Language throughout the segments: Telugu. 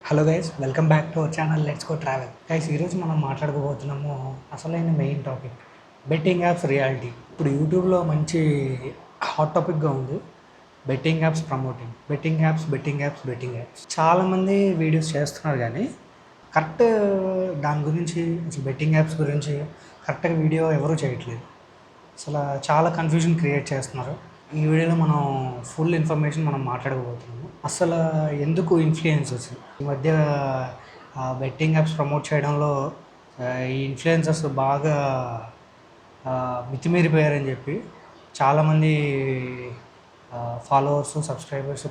Hello guys, welcome back to our channel let's go travel. Guys, ఈరోజు మనం మాట్లాడుకోబోతున్నాము అసలైన main topic, betting apps reality. ఇప్పుడు యూట్యూబ్లో మంచి హాట్ టాపిక్గా ఉంది betting apps promoting. Betting apps చాలామంది వీడియోస్ చేస్తున్నారు, కానీ కరెక్ట్ దాని గురించి, అసలు బెట్టింగ్ యాప్స్ గురించి కరెక్ట్గా వీడియో ఎవరూ చేయట్లేదు. అసలు చాలా కన్ఫ్యూజన్ క్రియేట్ చేస్తున్నారు. ఈ వీడియోలో మనం ఫుల్ ఇన్ఫర్మేషన్ మనం మాట్లాడుకోబోతున్నాము. అసలు ఎందుకు ఇన్ఫ్లుయెన్సర్స్ ఈ మధ్య బెట్టింగ్ యాప్స్ ప్రమోట్ చేయడంలో ఈ ఇన్ఫ్లుయెన్సర్స్ బాగా మితిమీరిపోయారని చెప్పి చాలామంది ఫాలోవర్స్, సబ్స్క్రైబర్స్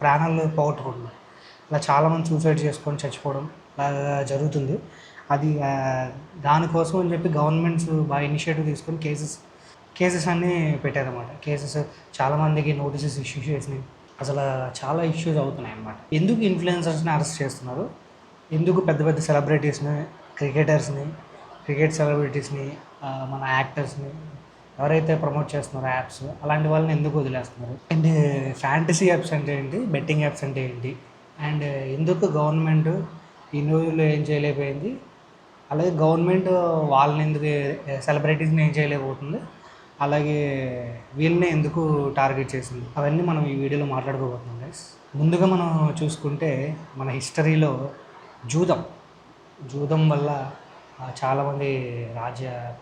ప్రాణాలు పోగొట్టుకుంటున్నారు. ఇలా చాలామంది సూసైడ్ చేసుకొని చచ్చిపోవడం అలా జరుగుతుంది. అది దానికోసం అని చెప్పి గవర్నమెంట్స్ బాగా ఇనిషియేటివ్ తీసుకొని కేసెస్ అన్నీ పెట్టారన్నమాట. కేసెస్ చాలామందికి నోటీసెస్ ఇష్యూ చేసినాయి. అసలు చాలా ఇష్యూస్ అవుతున్నాయి అన్నమాట. ఎందుకు ఇన్ఫ్లుయెన్సర్స్ని అరెస్ట్ చేస్తున్నారు, ఎందుకు పెద్ద పెద్ద సెలబ్రిటీస్ని, క్రికెట్ సెలబ్రిటీస్ని, మన యాక్టర్స్ని ఎవరైతే ప్రమోట్ చేస్తున్నారో యాప్స్, అలాంటి వాళ్ళని ఎందుకు వదిలేస్తున్నారు, అండ్ ఫ్యాంటసీ యాప్స్ అంటే ఏంటి, బెట్టింగ్ యాప్స్ అంటే ఏంటి, అండ్ ఎందుకు గవర్నమెంట్ ఇన్ని రోజుల్లో ఏం చేయలేకపోయింది, అలాగే గవర్నమెంట్ వాళ్ళని ఎందుకు, సెలబ్రిటీస్ని ఏం చేయలేకపోతుంది, అలాగే వీళ్ళని ఎందుకు టార్గెట్ చేసింది, అవన్నీ మనం ఈ వీడియోలో మాట్లాడుకోబోతున్నాం గైస్. ముందుగా మనం చూసుకుంటే మన హిస్టరీలో జూదం వల్ల చాలామంది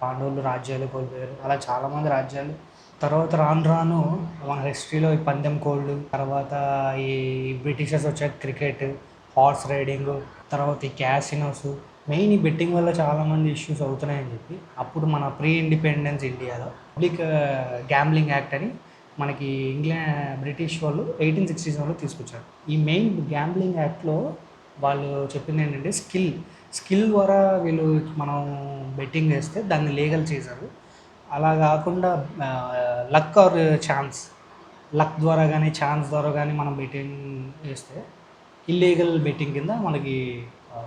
పాండవులు రాజ్యాలు కోల్పోయారు. అలా చాలామంది రాజ్యాలు తర్వాత రాను మన హిస్టరీలో ఈ పందెం కోళ్ళు, తర్వాత ఈ బ్రిటిషర్స్ వచ్చాక క్రికెట్, హార్స్ రైడింగ్, తర్వాత ఈ క్యాసినోస్, మెయిన్ ఈ బెట్టింగ్ వల్ల చాలామంది ఇష్యూస్ అవుతున్నాయని చెప్పి అప్పుడు మన ప్రీ ఇండిపెండెన్స్ ఇండియాలో పబ్లిక్ గ్యాంబ్లింగ్ యాక్ట్ అని మనకి బ్రిటిష్ వాళ్ళు 1867లో తీసుకొచ్చారు. ఈ మెయిన్ గ్యాంబ్లింగ్ యాక్ట్లో వాళ్ళు చెప్పింది ఏంటంటే స్కిల్ ద్వారా వీళ్ళు మనం బెట్టింగ్ వేస్తే దాన్ని లీగల్ చేశారు. అలా కాకుండా లక్ ఆర్ లక్ ద్వారా కానీ ఛాన్స్ ద్వారా కానీ మనం బెట్టింగ్ వేస్తే ఇల్లీగల్ బెట్టింగ్ కింద మనకి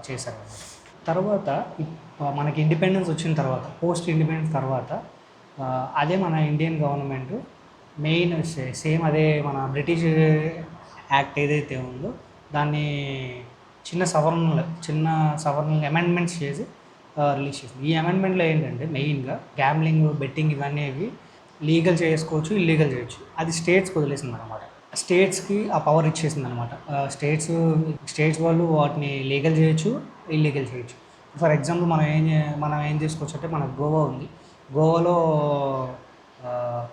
చేశారు. తర్వాత మనకి ఇండిపెండెన్స్ వచ్చిన తర్వాత, పోస్ట్ ఇండిపెండెన్స్ తర్వాత, అదే మన ఇండియన్ గవర్నమెంట్ మెయిన్ సేమ్ అదే మన బ్రిటిష్ యాక్ట్ ఏదైతే ఉందో దాన్ని చిన్న సవరణలు అమెండ్మెంట్స్ చేసి రిలీజ్ చేసింది. ఈ అమెండ్మెంట్లో ఏంటంటే మెయిన్గా గ్యాంబ్లింగ్, బెట్టింగ్ ఇవన్నీ లీగల్ చేసుకోవచ్చు, ఇల్లీగల్ చేయొచ్చు. అది స్టేట్స్కి వదిలేసింది అనమాట. స్టేట్స్కి ఆ పవర్ ఇచ్చేసింది అనమాట. స్టేట్స్ వాళ్ళు వాటిని లీగల్ చేయొచ్చు, ఇల్లీగల్ చేయొచ్చు. ఫర్ ఎగ్జాంపుల్ మనం ఏం చేసుకోవచ్చు అంటే, మన గోవా ఉంది. గోవాలో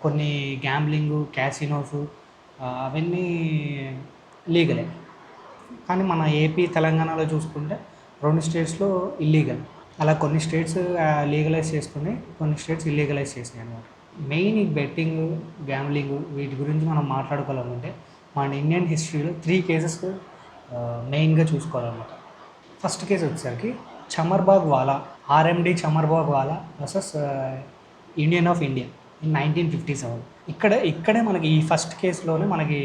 కొన్ని గ్యాంబ్లింగ్, క్యాసినోస్ అవన్నీ లీగలే. కానీ మన ఏపీ, తెలంగాణలో చూసుకుంటే 2 స్టేట్స్లో ఇల్లీగల్. అలా కొన్ని స్టేట్స్ లీగలైజ్ చేసుకుని, కొన్ని స్టేట్స్ ఇల్లీగలైజ్ చేసినాయి అనమాట. మెయిన్ ఈ బెట్టింగ్, గ్యాంబ్లింగ్ వీటి గురించి మనం మాట్లాడుకోవాలనుకుంటే మన ఇండియన్ హిస్టరీలో 3 కేసెస్ మెయిన్గా చూసుకోవాలన్నమాట. ఫస్ట్ కేసు వచ్చేసరికి Chamarbaugwalla, RMD Chamarbaugwalla versus Union of India in 1957. ఇక్కడే మనకి ఈ ఫస్ట్ కేసులోనే మనకి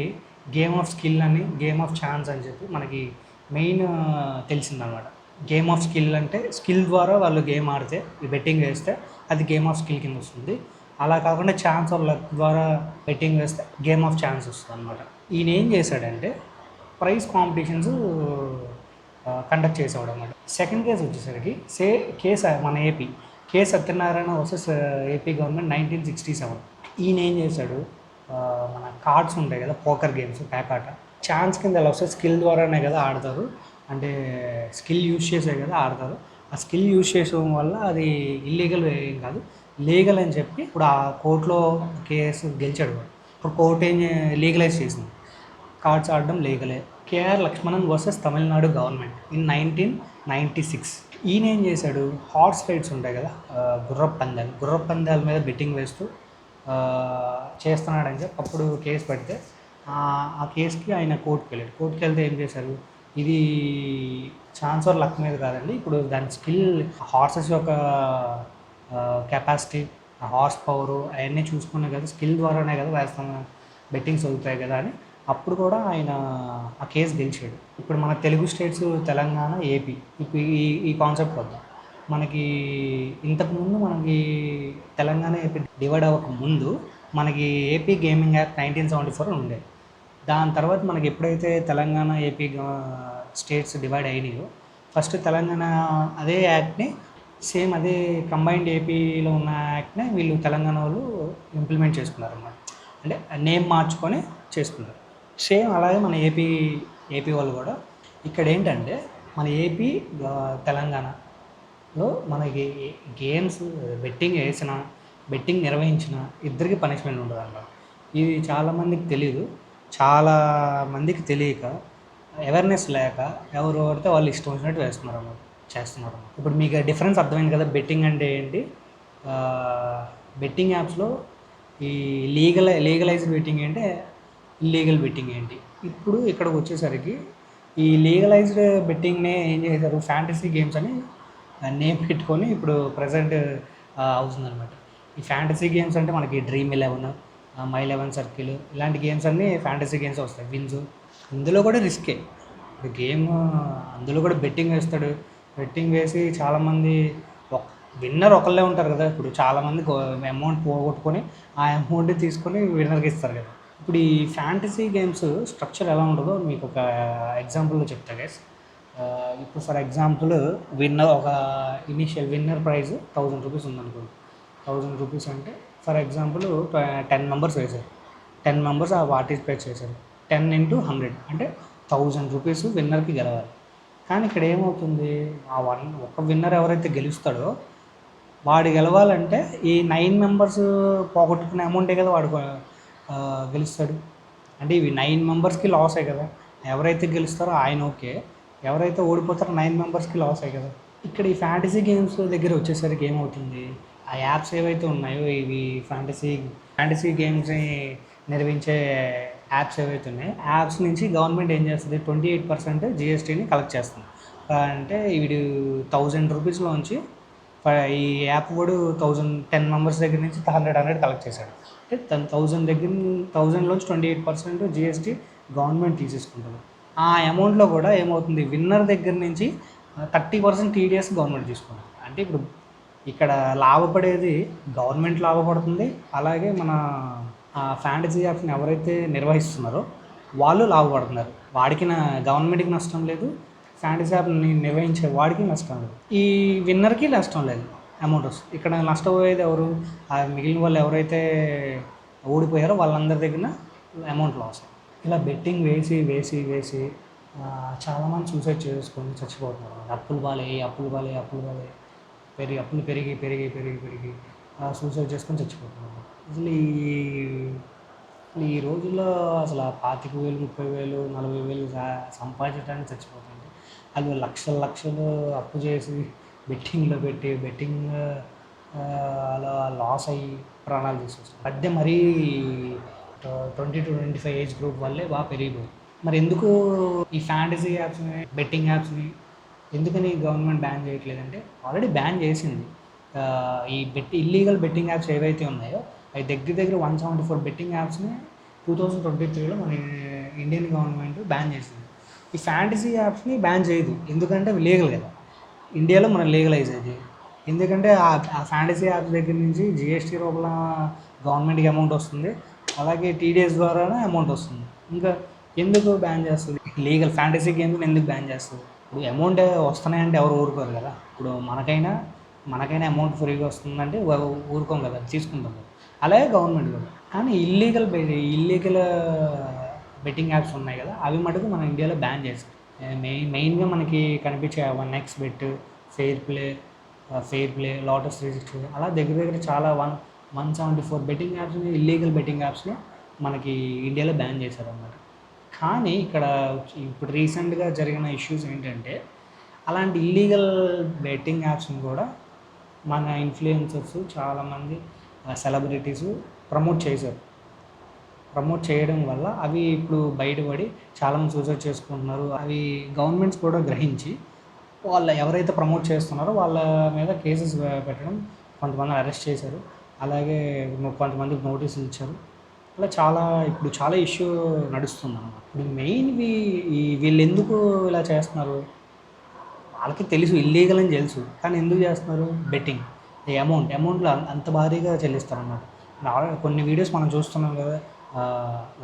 గేమ్ ఆఫ్ స్కిల్ అని, గేమ్ ఆఫ్ ఛాన్స్ అని చెప్పి మనకి మెయిన్ తెలిసిందనమాట. గేమ్ ఆఫ్ స్కిల్ అంటే స్కిల్ ద్వారా వాళ్ళు గేమ్ ఆడితే, బెట్టింగ్ వేస్తే అది గేమ్ ఆఫ్ స్కిల్ కింద వస్తుంది. అలా కాకుండా ఛాన్స్ ఆఫ్ లక్ ద్వారా బెట్టింగ్ వేస్తే గేమ్ ఆఫ్ ఛాన్స్ వస్తుంది అనమాట. ఈయన ఏం చేశాడంటే ప్రైజ్ కాంపిటీషన్స్ కండక్ట్ చేసేవాడు అనమాట. సెకండ్ కేసు వచ్చేసరికి కేసు మన కే సత్యనారాయణ వర్సెస్ ఏపీ గవర్నమెంట్ 1967. ఈయన ఏం చేశాడు, మన కార్డ్స్ ఉంటాయి కదా, పోకర్ గేమ్స్, పేకాట, ఛాన్స్ కింద ఎలా వస్తే స్కిల్ ద్వారానే కదా ఆడతారు, అంటే స్కిల్ యూజ్ చేసే కదా ఆడతారు. ఆ స్కిల్ యూజ్ చేయడం వల్ల అది ఇల్లీగల్ ఏం కాదు, లీగల్ అని చెప్పి ఇప్పుడు ఆ కోర్టులో కేసు గెలిచాడు. ఇప్పుడు కోర్టు ఏం లీగలైజ్ చేసింది, కార్డ్స్ ఆడడం లీగలే. KR Lakshmanan versus Tamil Nadu government in 1996. ఈయన ఏం చేశాడు, హార్స్ రైడ్స్ ఉంటాయి కదా, గుర్రపు పందాల మీద బెట్టింగ్ వేస్తూ చేస్తున్నాడని చెప్పి అప్పుడు కేసు పెడితే ఆ కేసుకి ఆయన కోర్టుకి వెళ్తే ఏం చేశారు, ఇది ఛాన్స్ ఆర్ లక్ మీద కాదండి, ఇప్పుడు దాని స్కిల్, హార్సెస్ యొక్క కెపాసిటీ, హార్స్ పవరు అవన్నీ చూసుకునే కదా, స్కిల్ ద్వారానే కదా వేస్తాం, బెట్టింగ్స్ అవుతాయి కదా అని అప్పుడు కూడా ఆయన ఆ కేసు గెలిచాడు. ఇప్పుడు మన తెలుగు స్టేట్స్ తెలంగాణ, ఏపీ, ఇప్పుడు ఈ కాన్సెప్ట్ వద్దాం. మనకి ఇంతకుముందు మనకి తెలంగాణ, ఏపీ డివైడ్ అవ్వక ముందు మనకి ఏపీ గేమింగ్ యాక్ట్ 1974 ఉండేది. దాని తర్వాత మనకి ఎప్పుడైతే తెలంగాణ, ఏపీ స్టేట్స్ డివైడ్ అయినాయో ఫస్ట్ తెలంగాణ అదే యాక్ట్ని సేమ్ అదే కంబైన్డ్ ఏపీలో ఉన్న యాక్ట్ని వీళ్ళు తెలంగాణ వాళ్ళు ఇంప్లిమెంట్ చేసుకున్నారు అన్నమాట. అంటే నేమ్ మార్చుకొని చేసుకున్నారు. సేమ్ అలాగే మన ఏపీ వాళ్ళు కూడా ఇక్కడ ఏంటంటే మన ఏపీ తెలంగాణలో మనకి గేమ్స్ బెట్టింగ్ నిర్వహించిన ఇద్దరికి పనిష్మెంట్ ఉంటుంది అన్నమాట. ఇది చాలామందికి తెలీదు. చాలా మందికి తెలియక అవేర్నెస్ లేక ఎవరు పడితే వాళ్ళు ఇష్టం వచ్చినట్టు చేస్తున్నారు. ఇప్పుడు మీకు డిఫరెన్స్ అర్థమైంది కదా, బెట్టింగ్ అంటే ఏంటి. బెట్టింగ్ యాప్స్లో ఈ లీగలైజ్డ్ బెట్టింగ్ ఏంటి, ఇల్లీగల్ బెట్టింగ్ ఏంటి. ఇప్పుడు ఇక్కడికి వచ్చేసరికి ఈ లీగలైజ్డ్ బెట్టింగ్నే ఏం చేశారు, ఫ్యాంటసీ గేమ్స్ అని నేమ్ పెట్టుకొని ఇప్పుడు ప్రజెంట్ అవుతుందన్నమాట. ఈ ఫ్యాంటసీ గేమ్స్ అంటే మనకి డ్రీమ్11, మై11 సర్కిల్ ఇలాంటి గేమ్స్ అన్నీ ఫ్యాంటసీ గేమ్స్ వస్తాయి. ఇందులో కూడా రిస్కే. ఇప్పుడు గేమ్ అందులో కూడా బెట్టింగ్ వేస్తాడు. బెట్టింగ్ వేసి చాలామంది విన్నర్ ఒకళ్ళే ఉంటారు కదా. ఇప్పుడు చాలామంది అమౌంట్ పోగొట్టుకొని ఆ అమౌంట్ తీసుకొని విన్నర్కి ఇస్తారు కదా. ఇప్పుడు ఈ ఫ్యాంటసీ గేమ్స్ స్ట్రక్చర్ ఎలా ఉంటుందో మీకు ఒక ఎగ్జాంపుల్లో చెప్తా గైస్. ఇప్పుడు ఫర్ ఎగ్జాంపుల్ ఒక ఇనీషియల్ విన్నర్ ప్రైజ్ 1000 రూపీస్ ఉందనుకోండి. 1000 రూపీస్ అంటే ఫర్ ఎగ్జాంపుల్ 10 మెంబర్స్ వేశారు. 10 మెంబర్స్ ఆ పార్టిసిపేట్ చేశారు. 10 into 100 అంటే 1000 రూపీస్ విన్నర్కి గెలవాలి. కానీ ఇక్కడ ఏమవుతుంది, ఒక విన్నర్ ఎవరైతే గెలుస్తాడో వాడు గెలవాలంటే ఈ 9 మెంబర్స్ పోగొట్టుకునే అమౌంటే కదా వాడు గెలుస్తాడు. అంటే ఇవి 9 మెంబర్స్కి లాసే కదా. ఎవరైతే గెలుస్తారో ఆయన ఓకే, ఎవరైతే ఓడిపోతారో 9 మెంబర్స్కి లాసే కదా. ఇక్కడ ఈ ఫ్యాంటసీ గేమ్స్ దగ్గర వచ్చేసరికి ఏమవుతుంది, ఆ యాప్స్ ఏవైతే ఉన్నాయో ఇవి ఫ్యాంటసీ గేమ్స్ని నిర్వహించే యాప్స్ ఏవైతే ఉన్నాయో యాప్స్ నుంచి గవర్నమెంట్ ఏం చేస్తుంది, 28% జిఎస్టీని కలెక్ట్ చేస్తుంది. అంటే వీడు 1000 రూపీస్లోంచి ఈ యాప్ వాడు 10 మెంబర్స్ దగ్గర నుంచి 100 కలెక్ట్ చేశాడు. అంటే 1000లోంచి 28% జిఎస్టీ గవర్నమెంట్ తీసేసుకుంటుంది. ఆ అమౌంట్లో కూడా ఏమవుతుంది, విన్నర్ దగ్గర నుంచి 30% టీడీఎస్ గవర్నమెంట్ తీసుకుంటుంది. అంటే ఇప్పుడు ఇక్కడ లాభపడేది గవర్నమెంట్ లాభపడుతుంది, అలాగే మన ఫ్యాంటసీ యాప్స్ని ఎవరైతే నిర్వహిస్తున్నారో వాళ్ళు లాభపడుతున్నారు. గవర్నమెంట్కి నష్టం లేదు, ఫ్యాంటసీ యాప్ని నిర్వహించే వాడికి నష్టం లేదు, ఈ విన్నర్కి నష్టం లేదు, అమౌంట్ వస్తుంది. ఇక్కడ నష్టపోయేది ఎవరు, మిగిలిన వాళ్ళు ఎవరైతే ఓడిపోయారో వాళ్ళందరి దగ్గర అమౌంట్ లాస్. ఇలా బెట్టింగ్ వేసి చాలామంది సూసైడ్ చేసుకొని చచ్చిపోతున్నారు. అప్పులు బాలే అప్పులు పెరిగి సూసైడ్ చేసుకొని చచ్చిపోతున్నారు. అసలు ఈ రోజుల్లో అసలు 25,000, 30,000, 40,000 సంపాదించడానికి చచ్చిపోతుంది. అది లక్షలు అప్పు చేసి బెట్టింగ్లో పెట్టి అలా లాస్ అయ్యి ప్రాణాలు తీసుకొస్తారు. మధ్య మరీ 20 to 25 ఏజ్ గ్రూప్ వల్లే బాగా పెరిగిపోయింది. మరి ఎందుకు ఈ ఫ్యాంటసీ యాప్స్ని, బెట్టింగ్ యాప్స్ని ఎందుకని గవర్నమెంట్ బ్యాన్ చేయట్లేదంటే, ఆల్రెడీ బ్యాన్ చేసింది. ఈ ఇల్లీగల్ బెట్టింగ్ యాప్స్ ఏవైతే ఉన్నాయో అవి దగ్గర 174 బెట్టింగ్ యాప్స్ని 2023లో మన ఇండియన్ గవర్నమెంట్ బ్యాన్ చేసింది. ఈ ఫ్యాంటసీ యాప్స్ని బ్యాన్ చేయదు, ఎందుకంటే అవి లీగల్ కదా. ఇండియాలో మనం లీగలైజ్ అయ్యి, ఎందుకంటే ఆ ఫ్యాంటసీ యాప్స్ దగ్గర నుంచి జిఎస్టీ రూపంలో గవర్నమెంట్కి అమౌంట్ వస్తుంది, అలాగే టీడీఎస్ ద్వారానే అమౌంట్ వస్తుంది. ఇంకా ఎందుకు బ్యాన్ చేస్తుంది, లీగల్ ఫ్యాంటసీ గేమ్స్ని ఎందుకు బ్యాన్ చేస్తుంది? ఇప్పుడు అమౌంట్ వస్తున్నాయంటే ఎవరు ఊరుకోరు కదా. ఇప్పుడు మనకైనా అమౌంట్ ఫ్రీగా వస్తుందంటే ఊరుకోం కదా, తీసుకుంటాం కదా. అలాగే గవర్నమెంట్ కూడా. కానీ ఇల్లీగల్ బెట్టింగ్ యాప్స్ ఉన్నాయి కదా, అవి మటుకు మన ఇండియాలో బ్యాన్ చేస్తారు. మెయిన్గా మనకి కనిపించే 1x bet, fair play, Lotus 360 అలా దగ్గర చాలా 174 బెట్టింగ్ యాప్స్ని, ఇల్లీగల్ బెట్టింగ్ యాప్స్ని మనకి ఇండియాలో బ్యాన్ చేశారు అన్నమాట. కానీ ఇప్పుడు రీసెంట్గా జరిగిన ఇష్యూస్ ఏంటంటే, అలాంటి ఇల్లీగల్ బెట్టింగ్ యాప్స్ని కూడా మన ఇన్ఫ్లుయెన్సర్స్ చాలామంది సెలబ్రిటీస్ ప్రమోట్ చేయడం వల్ల అవి ఇప్పుడు బయటపడి చాలామంది సూసైడ్ చేసుకుంటున్నారు. అవి గవర్నమెంట్స్ కూడా గ్రహించి వాళ్ళు ఎవరైతే ప్రమోట్ చేస్తున్నారో వాళ్ళ మీద కేసెస్ పెట్టడం, కొంతమంది అరెస్ట్ చేశారు, అలాగే కొంతమందికి నోటీసులు ఇచ్చారు. అలా ఇప్పుడు చాలా ఇష్యూ నడుస్తుంది అన్నమాట. ఇప్పుడు మెయిన్ వీళ్ళు ఎందుకు ఇలా చేస్తున్నారు, వాళ్ళకి తెలుసు ఇల్లీగల్ అని తెలుసు, కానీ ఎందుకు చేస్తున్నారు, బెట్టింగ్ అమౌంట్లో అంత భారీగా చెల్లిస్తారు అన్నమాట. కొన్ని వీడియోస్ మనం చూస్తున్నాం కదా,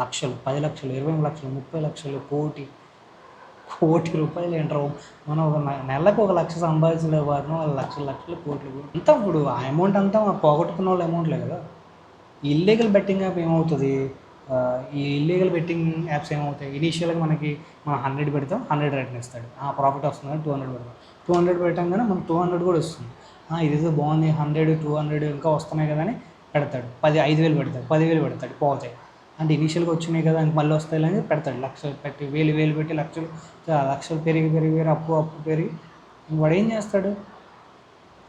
లక్షలు, 10,00,000, 20,00,000, 30,00,000, కోటి, కోటి రూపాయలు ఏంట్రా. మనం ఒక నెలకు 1,00,000 సంపాదించలే వారిని వాళ్ళు లక్షలు లక్షలు కోట్లు అంతా. ఇప్పుడు ఆ అమౌంట్ అంతా పోగొట్టుకున్న వాళ్ళ అమౌంట్లే కదా. ఈ ఇల్లీగల్ బెట్టింగ్ యాప్ ఏమవుతుంది, ఈ ఇల్లీగల్ బెట్టింగ్ యాప్స్ ఏమవుతాయి, ఇనీషియల్గా మనం 100 పెడతాం, 100 రిటర్న్ ఇస్తాడు. ప్రాఫిట్ వస్తుంది కానీ 200 పెడతాం, 200 పెట్టంగానే మనకు 200 కూడా వస్తుంది. ఇదేదో బాగుంది, 100, 200 ఇంకా వస్తున్నాయి కదా అని పెడతాడు. 5,000 పెడతాడు, 10,000 పెడతాడు, పోతాయి. అంటే ఇనీషియల్గా వచ్చినాయి కదా ఇంక మళ్ళీ వస్తాయి అని పెడతాడు. లక్షలు పెట్టి, వేలు పెట్టి లక్షలు పెరిగి పెరిగి అప్పు పెరిగి వాడు ఏం చేస్తాడు,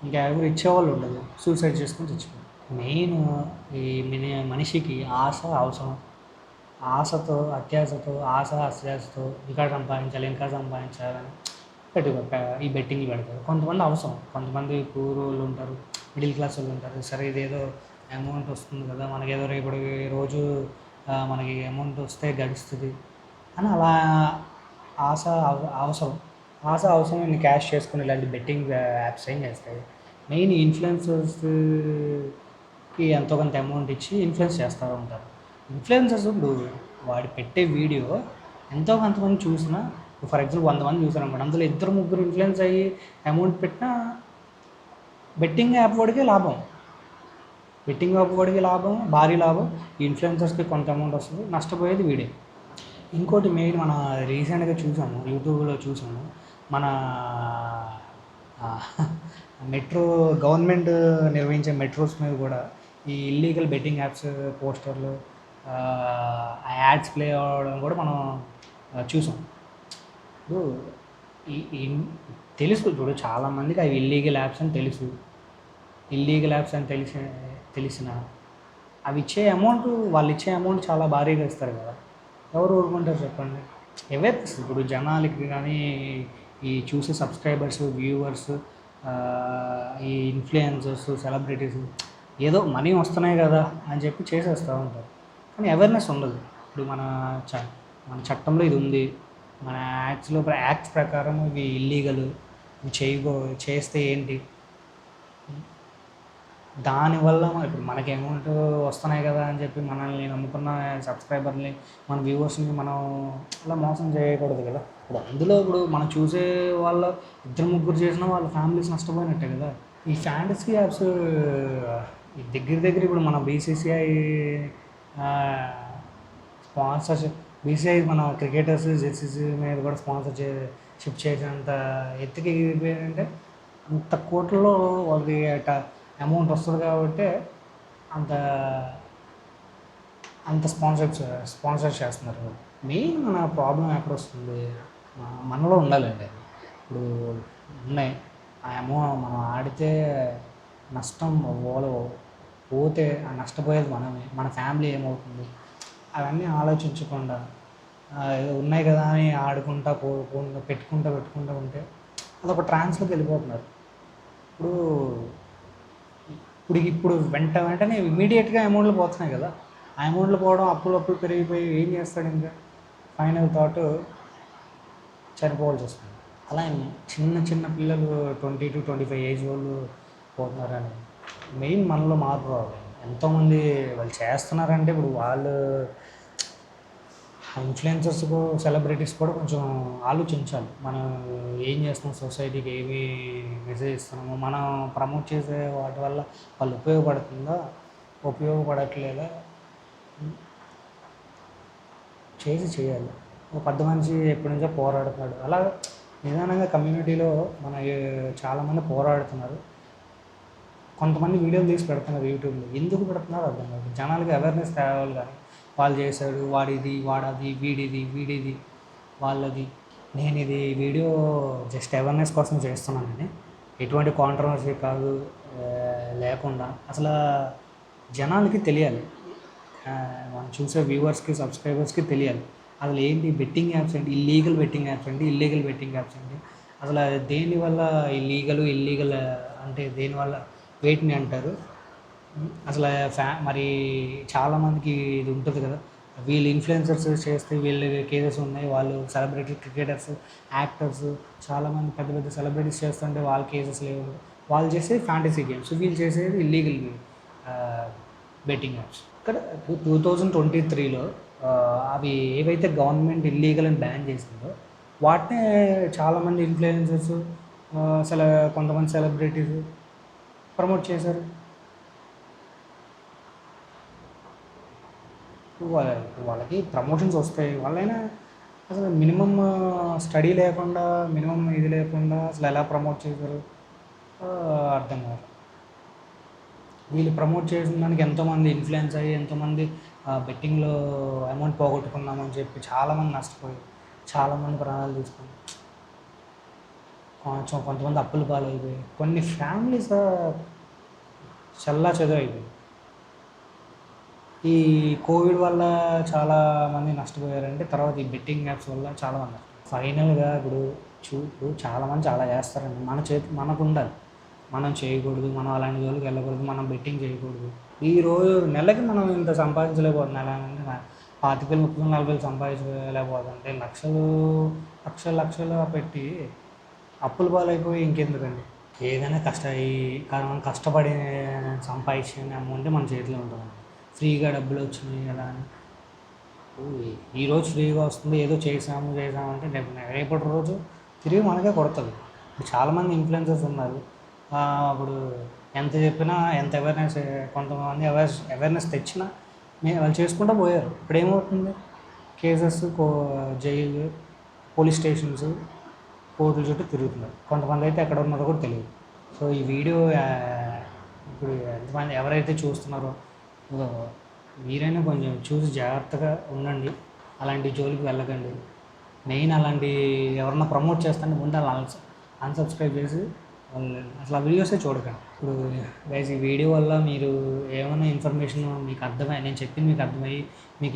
ఇంకా ఎవరు ఇచ్చేవాళ్ళు ఉండదు, సూసైడ్ చేసుకొని చచ్చిపోతాడు. మెయిన్ ఈ మనిషికి ఆశ అవసరం. ఆశతో, అత్యాశతో, అత్యాశతో ఇంకా సంపాదించాలని ఈ బెట్టింగ్లు పెడతారు. కొంతమంది అవసరం, కొంతమంది పూర్ వాళ్ళు ఉంటారు, మిడిల్ క్లాస్ వాళ్ళు ఉంటారు. సరే ఇదేదో అమౌంట్ వస్తుంది కదా, మనకేదో రేపటి రోజు మనకి అమౌంట్ వస్తే గడుస్తుంది అని అలా అవసరం అవసరం క్యాష్ చేసుకుని ఇలాంటి బెట్టింగ్ యాప్స్ ఏం చేస్తాయి. మెయిన్ ఇన్ఫ్లుయెన్సర్స్కి ఎంతో కొంత అమౌంట్ ఇచ్చి ఇన్ఫ్లుయెన్స్ చేస్తూ ఉంటారు. ఇన్ఫ్లుయెన్సర్స్ ఇప్పుడు వాడు పెట్టే వీడియో ఎంతో కొంతమంది చూసినా, ఫర్ ఎగ్జాంపుల్ 100 మంది చూసారు అనుకోండి, అందులో 2-3 ఇన్ఫ్లుయెన్స్ అయ్యి అమౌంట్ పెట్టినా బెట్టింగ్ యాప్ వాడికే లాభం. బెట్టింగ్ యాప్ వాడికి లాభం, భారీ లాభం. ఈ ఇన్ఫ్లుయెన్సర్స్కి కొంత అమౌంట్ వస్తుంది, నష్టపోయేది వీడే. ఇంకోటి మెయిన్ మన రీసెంట్గా చూసాము, యూట్యూబ్లో చూసాము, మన మెట్రో గవర్నమెంట్ నిర్వహించే మెట్రోస్ మీద కూడా ఈ ఇల్లీగల్ బెట్టింగ్ యాప్స్ పోస్టర్లు, ఆ యాడ్స్ ప్లే అవ్వడం కూడా మనం చూసాం. ఇప్పుడు తెలుసు, ఇప్పుడు చాలామందికి అవి ఇల్లీగల్ యాప్స్ అని తెలుసు. ఇల్లీగల్ యాప్స్ అని తెలిసిన అవి వాళ్ళు ఇచ్చే అమౌంట్ చాలా భారీగా ఇస్తారు కదా. ఎవరు ఊరుకుంటారు చెప్పండి. అవేర్నెస్ ఇప్పుడు జనాలకి కానీ, ఈ చూసే సబ్స్క్రైబర్స్, వ్యూవర్స్, ఈ ఇన్ఫ్లుయెన్సర్స్, సెలబ్రిటీస్ ఏదో మనీ వస్తున్నాయి కదా అని చెప్పి చేసేస్తూ ఉంటారు. కానీ అవేర్నెస్ ఉండదు. ఇప్పుడు మన చట్టంలో ఇది ఉంది, మన యాక్ట్స్ ప్రకారం ఇవి ఇల్లీగల్, ఇవి చేస్తే ఏంటి, దానివల్ల ఇప్పుడు మనకి అమౌంట్ వస్తున్నాయి కదా అని చెప్పి మనల్ని నమ్ముకున్న సబ్స్క్రైబర్ని, మన వ్యూవర్స్ని మనం అలా మోసం చేయకూడదు కదా. ఇప్పుడు మనం చూసే వాళ్ళ 2-3 చేసిన వాళ్ళ ఫ్యామిలీస్ నష్టపోయినట్టే కదా. ఈ ఫ్యాంటసీ యాప్స్ దగ్గర ఇప్పుడు మన బీసీసీఐ స్పాన్సర్షిప్, బీసీఐ మన క్రికెటర్స్ జెర్సీస్ మీద కూడా స్పాన్సర్షిప్ చేసినంత ఎత్తుకి ఎగిరిపోయారంటే అంత కోట్లలో వాళ్ళకి అమౌంట్ వస్తుంది కాబట్టి అంత స్పాన్సర్ చేస్తున్నారు. మెయిన్ మన ప్రాబ్లం ఎక్కడ వస్తుంది, మనలో ఉండాలండి. ఇప్పుడు ఉన్నాయి మనం ఆడితే నష్టం పోతే ఆ నష్టపోయేది మనమే, మన ఫ్యామిలీ ఏమవుతుంది అవన్నీ ఆలోచించకుండా ఏదో ఉన్నాయి కదా అని ఆడుకుంటా పెట్టుకుంటా ఉంటే అదొక ట్రాన్స్లోకి వెళ్ళిపోతున్నారు. ఇప్పుడు వెంటనే ఇమీడియట్గా అమౌంట్లు పోతున్నాయి కదా. ఆ అమౌంట్లు పోవడం, అప్పులు పెరిగిపోయి ఏం చేస్తాడు, ఇంకా ఫైనల్ థాట్ చనిపోవాల్సి వస్తుంది. అలా చిన్న పిల్లలు 20-25 ఏజ్ వాళ్ళు పోతున్నారని మెయిన్ మనలో మార్పు రావాలి. ఎంతోమంది వాళ్ళు చేస్తున్నారంటే ఇప్పుడు వాళ్ళు ఇన్ఫ్లుయెన్సర్స్, సెలబ్రిటీస్ కూడా కొంచెం ఆలోచించాలి. మనం ఏం చేస్తున్నాం, సొసైటీకి ఏమి మెసేజ్ ఇస్తున్నాము, మనం ప్రమోట్ చేసే వాటి వల్ల వాళ్ళు ఉపయోగపడట్లేదా చేయాలి. ఒక పెద్ద మనిషి ఎప్పటి నుంచో పోరాడుతున్నాడు, అలా నిదానంగా కమ్యూనిటీలో చాలామంది పోరాడుతున్నారు. కొంతమంది వీడియోలు తీసి పెడుతున్నారు యూట్యూబ్లో. ఎందుకు పెడుతున్నారు అర్థం కాదు. జనాలకి అవేర్నెస్ తేవాలి. కానీ వాళ్ళు చేశాడు, వాడది, వీడిది, వాళ్ళది. నేను ఇది వీడియో జస్ట్ అవేర్నెస్ కోసం చేస్తున్నానండి, ఎటువంటి కాంట్రవర్సీ కాదు లేకుండా. అసలు జనాలకి తెలియాలి, మనం చూసే వ్యూవర్స్కి, సబ్స్క్రైబర్స్కి తెలియాలి అసలు ఏంటి బెట్టింగ్ యాప్స్ ఏంటి, ఇల్లీగల్ బెట్టింగ్ యాప్స్ ఏంటి, అసలు దేనివల్ల ఇల్లీగల్ అంటే దేనివల్ల వేటిని అంటారు. అసలు మరి చాలామందికి ఇది ఉంటుంది కదా, వీళ్ళు ఇన్ఫ్లుయెన్సర్స్ చేస్తే వీళ్ళు కేసెస్ ఉన్నాయి, వాళ్ళు సెలబ్రిటీ క్రికెటర్స్, యాక్టర్స్, చాలామంది పెద్ద సెలబ్రిటీస్ చేస్తుంటే వాళ్ళ కేసెస్ లేవు. వాళ్ళు చేసేది ఫ్యాంటసీ గేమ్స్, వీళ్ళు చేసేది ఇల్లీగల్ బెట్టింగ్ యాప్స్. ఇక్కడ 2023లో అవి ఏవైతే గవర్నమెంట్ ఇల్లీగల్ అని బ్యాన్ చేసిందో వాటినే చాలామంది ఇన్‌ఫ్లుయెన్సర్స్ అసలు కొంతమంది సెలబ్రిటీస్ ప్రమోట్ చేశారు. వాళ్ళకి ప్రమోషన్స్ వస్తాయి. వాళ్ళైనా అసలు మినిమమ్ స్టడీ లేకుండా, మినిమమ్ ఇది లేకుండా అసలు ఎలా ప్రమోట్ చేశారు అర్థం కాదు. వీళ్ళు ప్రమోట్ చేసిన దానికి ఎంతోమంది ఇన్ఫ్లుయెన్స్ అయ్యి, ఎంతోమంది బెట్టింగ్‌లో అమౌంట్ పోగొట్టుకున్నామని చెప్పి చాలామంది నష్టపోయి, చాలామంది ప్రాణాలు తీసుకొని, కొంతమంది అప్పుల పాలైపోయి, కొన్ని ఫ్యామిలీస్ చెల్లాచెదురైపోయాయి. ఈ కోవిడ్ వల్ల చాలామంది నష్టపోయారంటే, తర్వాత ఈ బెట్టింగ్ యాప్స్ వల్ల చాలామంది ఫైనల్‌గా ఇప్పుడు చాలామంది చాలా చేస్తారండి. మనకుండాలి. మనం చేయకూడదు, మనం అలాంటి జోలికి వెళ్ళకూడదు, మనం బెట్టింగ్ చేయకూడదు. ఈరోజు నెలకి మనం ఇంత సంపాదించలేకపోతున్నాం. ఎలా అంటే 25,000, 30,000, 40,000 సంపాదించలేకపోతుంటే లక్షలు పెట్టి అప్పుల పాలైపోయి ఇంకెందుకండి. ఏదైనా మనం కష్టపడి సంపాదించిన అమౌంటే మన చేతిలో ఉంటుందండి. ఫ్రీగా డబ్బులు వచ్చినాయి కదా అని ఈరోజు ఫ్రీగా వస్తుంది, ఏదో చేసామంటే రేపటి రోజు తిరిగి మనకే కొడుతుంది. ఇప్పుడు చాలామంది ఇన్ఫ్లుయెన్సర్స్ ఉన్నారు. అప్పుడు ఎంత చెప్పినా, ఎంత కొంతమంది అవేర్నెస్ తెచ్చినా వాళ్ళు చేసుకుంటూ పోయారు. ఇప్పుడు ఏమవుతుంది, కేసెస్, జైలు, పోలీస్ స్టేషన్స్, కోర్టుల చుట్టూ తిరుగుతున్నారు. కొంతమంది అయితే ఎక్కడ ఉన్నారో కూడా తెలియదు. సో ఈ వీడియో ఇప్పుడు ఎంతమంది ఎవరైతే చూస్తున్నారో మీరైనా కొంచెం చూసి జాగ్రత్తగా ఉండండి. అలాంటి జోలికి వెళ్ళకండి. మెయిన్ అలాంటి ఎవరన్నా ప్రమోట్ చేస్తుంటే ముందు అలా అన్సబ్స్క్రైబ్ చేసి అసలు ఆ వీడియోసే చూడకండి. ఇప్పుడు గైస్ ఈ వీడియో వల్ల మీరు ఏమైనా ఇన్ఫర్మేషన్ మీకు నేను చెప్పింది మీకు అర్థమయ్యి మీకు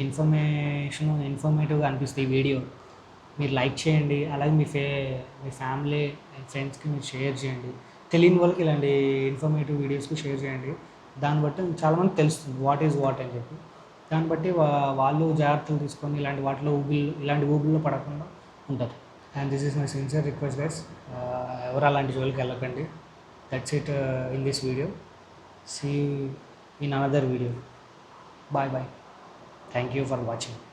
ఇన్ఫర్మేటివ్గా అనిపిస్తే ఈ వీడియో మీరు లైక్ చేయండి. అలాగే మీ ఫ్యామిలీ అండ్ ఫ్రెండ్స్కి మీరు షేర్ చేయండి. తెలియని వాళ్ళకి ఇలాంటి ఇన్ఫర్మేటివ్ వీడియోస్కి షేర్ చేయండి. దాన్ని బట్టి చాలామంది తెలుస్తుంది వాట్ ఈజ్ వాట్ అని చెప్పి. దాన్ని బట్టి వాళ్ళు జాగ్రత్తలు తీసుకొని ఇలాంటి ఊబిల్లో పడకుండా ఉంటారు. And this is my sincere request guys, ఎవరు అలాంటి జోలికి వెళ్ళకండి. That's it in this video. See in another video. Bye. Thank you for watching.